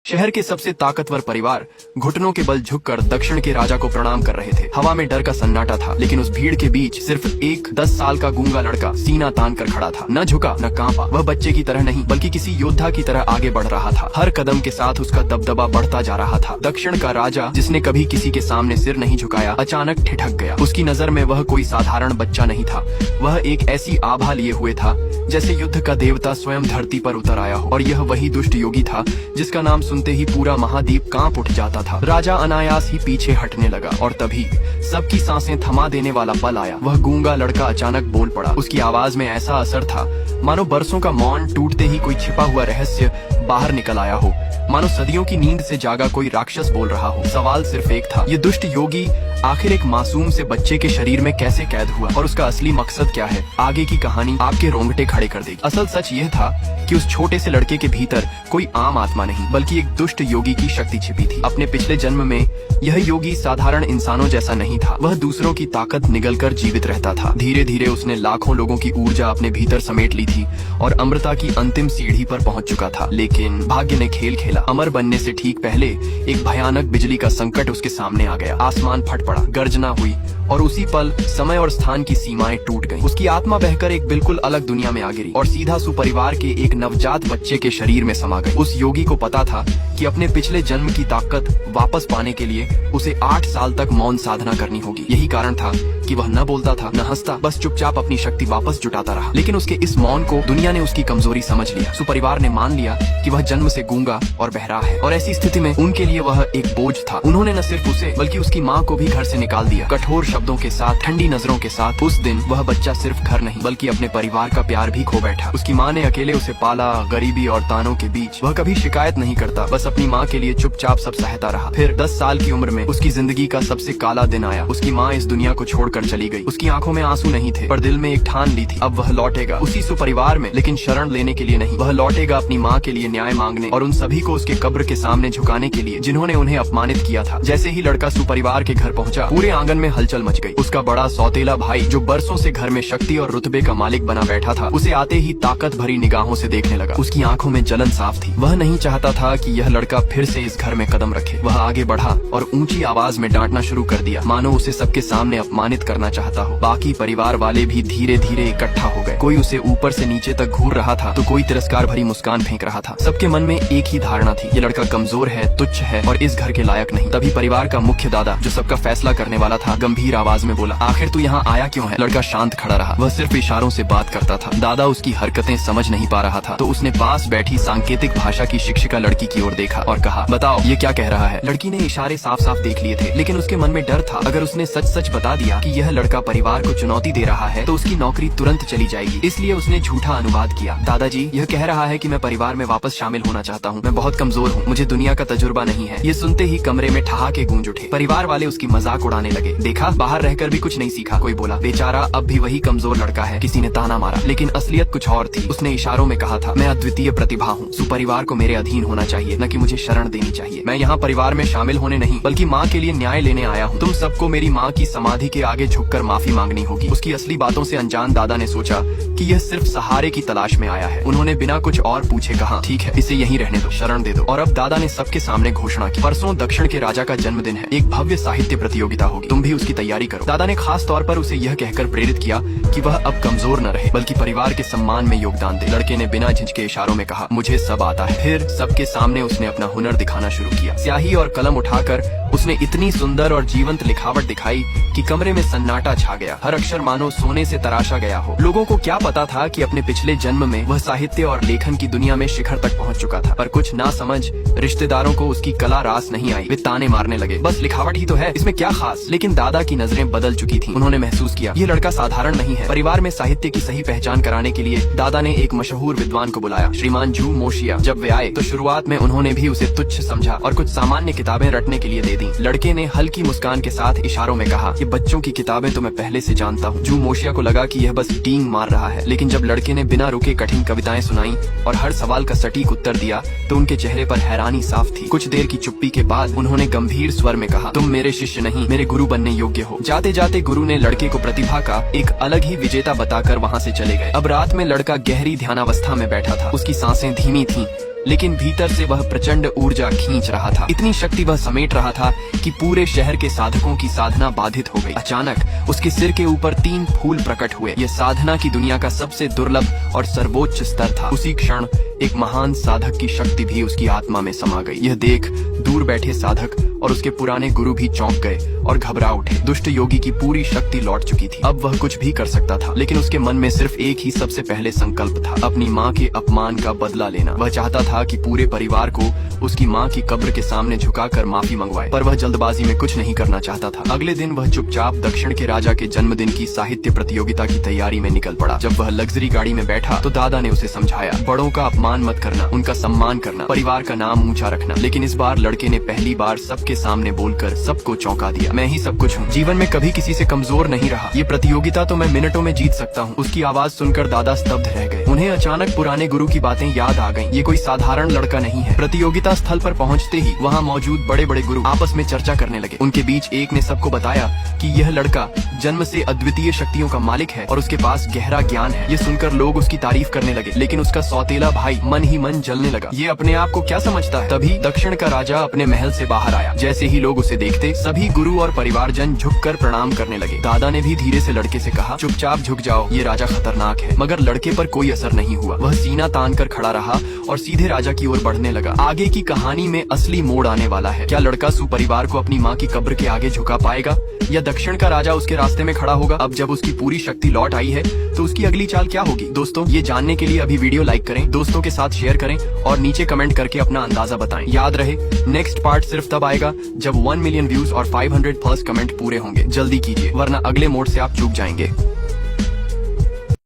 शहर के सबसे ताकतवर परिवार घुटनों के बल झुककर दक्षिण के राजा को प्रणाम कर रहे थे। हवा में डर का सन्नाटा था, लेकिन उस भीड़ के बीच सिर्फ एक 10 साल का गूंगा लड़का सीना तान कर खड़ा था। न झुका न कांपा। वह बच्चे की तरह नहीं बल्कि किसी योद्धा की तरह आगे बढ़ रहा था। हर कदम के साथ उसका दबदबा बढ़ता जा रहा था। दक्षिण का राजा, जिसने कभी किसी के सामने सिर नहीं झुकाया, अचानक ठिठक गया। उसकी नजर में वह कोई साधारण बच्चा नहीं था। वह एक ऐसी आभा लिए हुए था जैसे युद्ध का देवता स्वयं धरती पर उतर आया हो। और यह वही दुष्ट योगी था जिसका नाम सुनते ही पूरा महाद्वीप कांप उठ जाता था। राजा अनायास ही पीछे हटने लगा और तभी सबकी सांसें थमा देने वाला पल आया। वह गूंगा लड़का अचानक बोल पड़ा। उसकी आवाज में ऐसा असर था मानो बरसों का मौन टूटते ही कोई छिपा हुआ रहस्य बाहर निकल आया हो, मानो सदियों की नींद से जागा कोई राक्षस बोल रहा हो। सवाल सिर्फ एक था, ये दुष्ट योगी आखिर एक मासूम से बच्चे के शरीर में कैसे कैद हुआ और उसका असली मकसद क्या है? आगे की कहानी आपके रोंगटे खड़े कर देगी। असल सच यह था कि उस छोटे से लड़के के भीतर कोई आम आत्मा नहीं बल्कि एक दुष्ट योगी की शक्ति छिपी थी। अपने पिछले जन्म में यह योगी साधारण इंसानों जैसा नहीं था। वह दूसरों की ताकत निगलकर जीवित रहता था। धीरे धीरे उसने लाखों लोगों की ऊर्जा अपने भीतर समेट ली थी और अमृता की अंतिम सीढ़ी पर पहुंच चुका था। लेकिन भाग्य ने खेल खेला। अमर बनने से ठीक पहले एक भयानक बिजली का संकट उसके सामने आ गया। आसमान फट पड़ा, गर्जना हुई और उसी पल समय और स्थान की सीमाएं टूट गईं। उसकी आत्मा बहकर एक बिल्कुल अलग दुनिया में आ गिरी और सीधा सुपरिवार के एक नवजात बच्चे के शरीर में समा गई। उस योगी को पता था कि अपने पिछले जन्म की ताकत वापस पाने के लिए उसे 8 साल तक मौन साधना करनी होगी। यही कारण था कि वह न बोलता था न हंसता, बस चुपचाप अपनी शक्ति वापस जुटाता रहा। लेकिन उसके इस मौन को दुनिया ने उसकी कमजोरी समझ लिया। सुपरिवार ने मान लिया कि वह जन्म से गूंगा और बहरा है और ऐसी स्थिति में उनके लिए वह एक बोझ था। उन्होंने न सिर्फ उसे बल्कि उसकी माँ को भी घर से निकाल दिया। कठोर शब्दों के साथ, ठंडी नजरों के साथ। उस दिन वह बच्चा सिर्फ घर नहीं बल्कि अपने परिवार का प्यार भी खो बैठा। उसकी माँ ने अकेले उसे पाला, गरीबी और तानों के बीच। वह कभी शिकायत नहीं करता, बस अपनी माँ के लिए चुपचाप सब सहता रहा। फिर 10 साल की उम्र में उसकी जिंदगी का सबसे काला दिन आया। उसकी माँ इस दुनिया को छोड़कर चली गई। उसकी आंखों में आंसू नहीं थे, पर दिल में एक ठान ली थी, अब वह लौटेगा उसी सुपरिवार में, लेकिन शरण लेने के लिए नहीं। वह लौटेगा अपनी माँ के लिए न्याय मांगने और उन सभी को उसके कब्र के सामने झुकाने के लिए जिन्होंने उन्हें अपमानित किया था। जैसे ही लड़का सुपरिवार के घर पहुंचा, पूरे आंगन में हलचल मच गई। उसका बड़ा सौतेला भाई, जो बरसों से घर में शक्ति और रुतबे का मालिक बना बैठा था, उसे आते ही ताकत भरी निगाहों से देखने लगा। उसकी आंखों में जलन साफ थी। वह नहीं चाहता था कि यह लड़का फिर से इस घर में कदम रखे। वह आगे बढ़ा और ऊंची आवाज में डांटना शुरू कर दिया, मानो उसे सबके सामने अपमानित करना चाहता हो। बाकी परिवार वाले भी धीरे धीरे इकट्ठा हो गए। कोई उसे ऊपर से नीचे तक घूर रहा था तो कोई तिरस्कार भरी मुस्कान फेंक रहा था। सबके मन में एक ही धारणा थी, ये लड़का कमजोर है, तुच्छ है और इस घर के लायक नहीं। तभी परिवार का मुख्य दादा, जो सबका फैसला करने वाला था, गंभीर आवाज में बोला, आखिर तू यहाँ आया क्यों है? लड़का शांत खड़ा रहा। वह सिर्फ इशारों से बात करता था। दादा उसकी हरकतें समझ नहीं पा रहा था तो उसने पास बैठी सांकेतिक भाषा की शिक्षिका लड़की की ओर देखा और कहा, बताओ ये क्या कह रहा है? लड़की ने इशारे साफ साफ देख लिए थे, लेकिन उसके मन में डर था। अगर उसने सच सच बता दिया कि यह लड़का परिवार को चुनौती दे रहा है तो उसकी नौकरी तुरंत चली जाएगी। इसलिए उसने झूठा अनुवाद किया, दादाजी यह कह रहा है कि मैं परिवार में वापस शामिल होना चाहता हूँ। मैं बहुत कमजोर हूँ, मुझे दुनिया का तजुर्बा नहीं है। ये सुनते ही कमरे में ठहाके गूंज उठे। परिवार वाले उसकी मजाक उड़ाने लगे। देखा, बाहर रहकर भी कुछ नहीं सीखा। कोई बोला, बेचारा अब भी वही कमजोर लड़का है। किसी ने ताना मारा, लेकिन असलियत कुछ और थी। उसने इशारों में कहा था, मैं अद्वितीय प्रतिभा हूँ। सुपरिवार को मेरे अधीन होना चाहिए, न कि मुझे शरण देनी चाहिए। मैं यहाँ परिवार में शामिल होने नहीं बल्कि माँ के लिए न्याय लेने आया हूँ। तुम सबको मेरी माँ की समाधि के आगे झुककर माफी मांगनी होगी। उसकी असली बातों से अनजान दादा ने सोचा कि यह सिर्फ सहारे की तलाश में आया है। उन्होंने बिना कुछ और पूछे कहा, ठीक है, इसे यहीं रहने दो, शरण दे दो। और अब दादा ने सबके सामने घोषणा की, परसों दक्षिण के राजा का जन्मदिन है। एक भव्य साहित्य प्रतियोगिता होगी, तुम भी उसकी तैयारी करो। दादा ने खास तौर पर उसे यह कहकर प्रेरित किया कि वह अब कमजोर न रहे बल्कि परिवार के सम्मान में योगदान दे। लड़के ने बिना झिझके इशारों में कहा, मुझे सब आता है। फिर सबके सामने उसने अपना हुनर दिखाना शुरू किया। स्याही और कलम उठाकर उसने इतनी सुंदर और जीवंत लिखावट दिखाई कि कमरे में सन्नाटा छा गया। हर अक्षर मानो सोने से तराशा गया हो। लोगों को क्या पता था कि अपने पिछले जन्म में वह साहित्य और लेखन की दुनिया में शिखर तक पहुंच चुका था। पर कुछ ना समझ रिश्तेदारों को उसकी कला रास नहीं आई। वे ताने मारने लगे, बस लिखावट ही तो है, इसमें क्या खास? लेकिन दादा की नजरें बदल चुकी थीं। उन्होंने महसूस किया, ये लड़का साधारण नहीं है। परिवार में साहित्य की सही पहचान कराने के लिए दादा ने एक मशहूर विद्वान को बुलाया, श्रीमान जू मोशिया। जब वे आए तो शुरुआत में उन्होंने भी उसे तुच्छ समझा और कुछ सामान्य किताबें रटने के लिए दे दी। लड़के ने हल्की मुस्कान के साथ इशारों में कहा, ये बच्चों की किताबें तो मैं पहले से जानता हूँ। जू मोशिया को लगा कि यह बस टींग मार रहा है, लेकिन जब लड़के ने बिना रुके कठिन कविताएं सुनाई और हर सवाल का सटीक उत्तर दिया तो उनके चेहरे पर हैरानी साफ थी। कुछ देर की चुप्पी के बाद उन्होंने गंभीर स्वर में कहा, तुम मेरे शिष्य नहीं, मेरे गुरु बनने योग्य हो। जाते जाते गुरु ने लड़के को प्रतिभा का एक अलग ही विजेता बताकर वहाँ से चले गए। अब रात में लड़का गहरी ध्यानावस्था में बैठा था। उसकी सांसें धीमी थीं लेकिन भीतर से वह प्रचंड ऊर्जा खींच रहा था। इतनी शक्ति वह समेट रहा था कि पूरे शहर के साधकों की साधना बाधित हो गई। अचानक उसके सिर के ऊपर 3 फूल प्रकट हुए। यह साधना की दुनिया का सबसे दुर्लभ और सर्वोच्च स्तर था। उसी क्षण एक महान साधक की शक्ति भी उसकी आत्मा में समा गई। यह देख दूर बैठे साधक और उसके पुराने गुरु भी चौंक गए और घबरा उठे। दुष्ट योगी की पूरी शक्ति लौट चुकी थी। अब वह कुछ भी कर सकता था, लेकिन उसके मन में सिर्फ एक ही सबसे पहले संकल्प था, अपनी माँ के अपमान का बदला लेना। वह चाहता था कि पूरे परिवार को उसकी माँ की कब्र के सामने झुकाकर माफी मंगवाए, पर वह जल्दबाजी में कुछ नहीं करना चाहता था। अगले दिन वह चुपचाप दक्षिण के राजा के जन्मदिन की साहित्य प्रतियोगिता की तैयारी में निकल पड़ा। जब वह लग्जरी गाड़ी में बैठा तो दादा ने उसे समझाया, बड़ों का अपमान मत करना, उनका सम्मान करना, परिवार का नाम ऊंचा रखना। लेकिन इस बार लड़के ने पहली बार सबके सामने बोलकर सबको चौंका दिया, मैं ही सब कुछ हूँ, जीवन में कभी किसी से कमजोर नहीं रहा, ये प्रतियोगिता तो मैं मिनटों में जीत सकता हूँ। उसकी आवाज सुनकर दादा स्तब्ध रह गए। उन्हें अचानक पुराने गुरु की बातें याद आ गईं। ये कोई साधारण लड़का नहीं है। प्रतियोगिता स्थल पर पहुंचते ही वहां मौजूद बड़े बड़े गुरु आपस में चर्चा करने लगे। उनके बीच एक ने सबको बताया कि यह लड़का जन्म से अद्वितीय शक्तियों का मालिक है और उसके पास गहरा ज्ञान है। ये सुनकर लोग उसकी तारीफ करने लगे, लेकिन उसका सौतेला भाई मन ही मन जलने लगा। ये अपने आप को क्या समझता है। तभी दक्षिण का राजा अपने महल से बाहर आया। जैसे ही लोग उसे देखते, सभी गुरु और परिवारजन झुककर प्रणाम करने लगे। दादा ने भी धीरे से लड़के से कहा, चुपचाप झुक जाओ, ये राजा खतरनाक है। मगर लड़के पर कोई असर नहीं हुआ। वह सीना तान कर खड़ा रहा और सीधे राजा की ओर बढ़ने लगा। आगे की कहानी में असली मोड़ आने वाला है। क्या लड़का सुपरिवार को अपनी माँ की कब्र के आगे झुका पाएगा, या दक्षिण का राजा उसके रास्ते में खड़ा होगा। अब जब उसकी पूरी शक्ति लौट आई है तो उसकी अगली चाल क्या होगी। दोस्तों, ये जानने के लिए अभी वीडियो लाइक करें, दोस्तों के साथ शेयर करें और नीचे कमेंट करके अपना अंदाजा बताएं। याद रहे, नेक्स्ट पार्ट सिर्फ तब आएगा जब 1 मिलियन व्यूज और 500+ कमेंट पूरे होंगे। जल्दी कीजिए, वरना अगले मोड से आप चूक जाएंगे।